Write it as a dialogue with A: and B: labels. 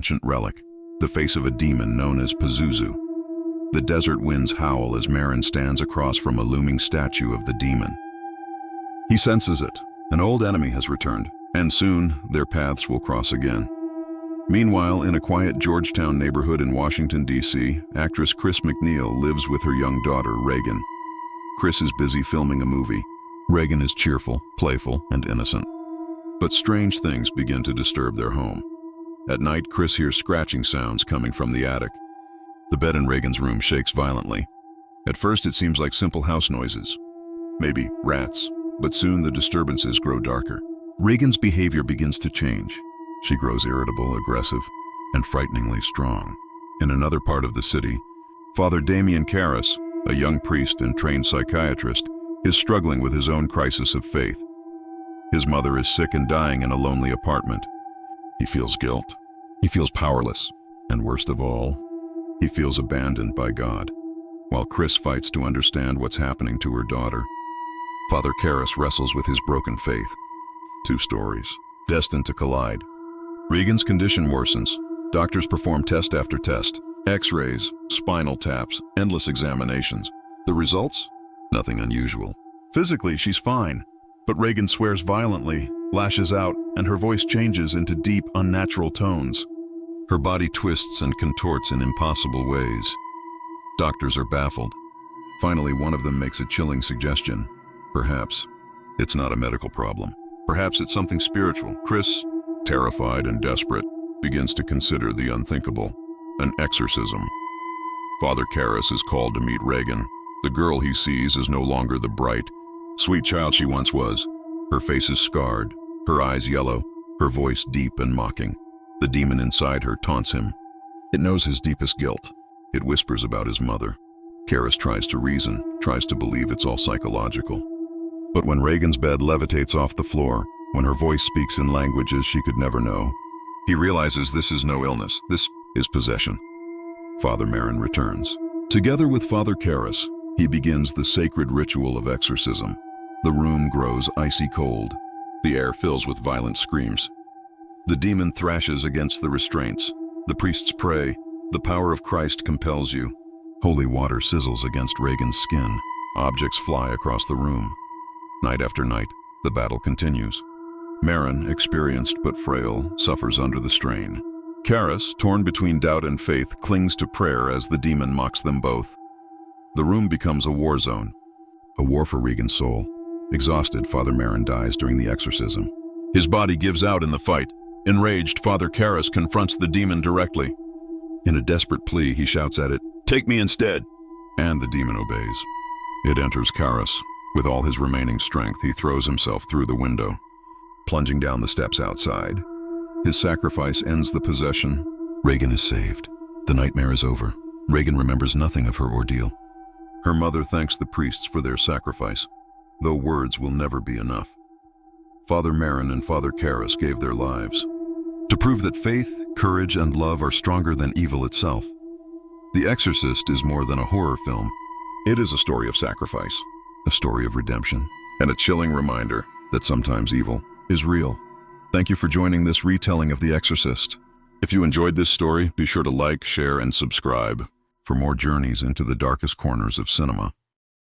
A: ancient relic, the face of a demon known as Pazuzu. The desert winds howl as Marin stands across from a looming statue of the demon. He senses it. An old enemy has returned, and soon their paths will cross again. Meanwhile, in a quiet Georgetown neighborhood in Washington, D.C., actress Chris McNeil lives with her young daughter, Reagan. Chris is busy filming a movie. Reagan is cheerful, playful, and innocent. But strange things begin to disturb their home. At night, Chris hears scratching sounds coming from the attic. The bed in Reagan's room shakes violently. At first, it seems like simple house noises. Maybe rats, but soon the disturbances grow darker. Reagan's behavior begins to change. She grows irritable, aggressive, and frighteningly strong. In another part of the city, Father Damien Karras, a young priest and trained psychiatrist, is struggling with his own crisis of faith. His mother is sick and dying in a lonely apartment. He feels guilt. He feels powerless. And worst of all, he feels abandoned by God. While Chris fights to understand what's happening to her daughter, Father Karras wrestles with his broken faith. Two stories, destined to collide. Reagan's condition worsens. Doctors perform test after test. X-rays, spinal taps, endless examinations. The results? Nothing unusual. Physically, she's fine. But Reagan swears violently, lashes out, and her voice changes into deep, unnatural tones. Her body twists and contorts in impossible ways. Doctors are baffled. Finally, one of them makes a chilling suggestion. Perhaps it's not a medical problem. Perhaps it's something spiritual. Chris, terrified and desperate, begins to consider the unthinkable, an exorcism. Father Karras is called to meet Reagan. The girl he sees is no longer the bright, sweet child she once was. Her face is scarred, her eyes yellow, her voice deep and mocking. The demon inside her taunts him. It knows his deepest guilt. It whispers about his mother. Karras tries to reason, tries to believe it's all psychological. But when Reagan's bed levitates off the floor, when her voice speaks in languages she could never know, he realizes this is no illness, this is possession. Father Marin returns. Together with Father Karras, he begins the sacred ritual of exorcism. The room grows icy cold. The air fills with violent screams. The demon thrashes against the restraints. The priests pray. The power of Christ compels you. Holy water sizzles against Reagan's skin. Objects fly across the room. Night after night, the battle continues. Marin, experienced but frail, suffers under the strain. Karras, torn between doubt and faith, clings to prayer as the demon mocks them both. The room becomes a war zone, a war for Reagan's soul. Exhausted, Father Marin dies during the exorcism. His body gives out in the fight. Enraged, Father Karras confronts the demon directly. In a desperate plea, he shouts at it, "Take me instead!" And the demon obeys. It enters Karras. With all his remaining strength, he throws himself through the window, plunging down the steps outside. His sacrifice ends the possession. Reagan is saved. The nightmare is over. Reagan remembers nothing of her ordeal. Her mother thanks the priests for their sacrifice, though words will never be enough. Father Marin and Father Karras gave their lives to prove that faith, courage, and love are stronger than evil itself. The Exorcist is more than a horror film. It is a story of sacrifice, a story of redemption, and a chilling reminder that sometimes evil is real. Thank you for joining this retelling of The Exorcist. If you enjoyed this story, be sure to like, share, and subscribe for more journeys into the darkest corners of cinema.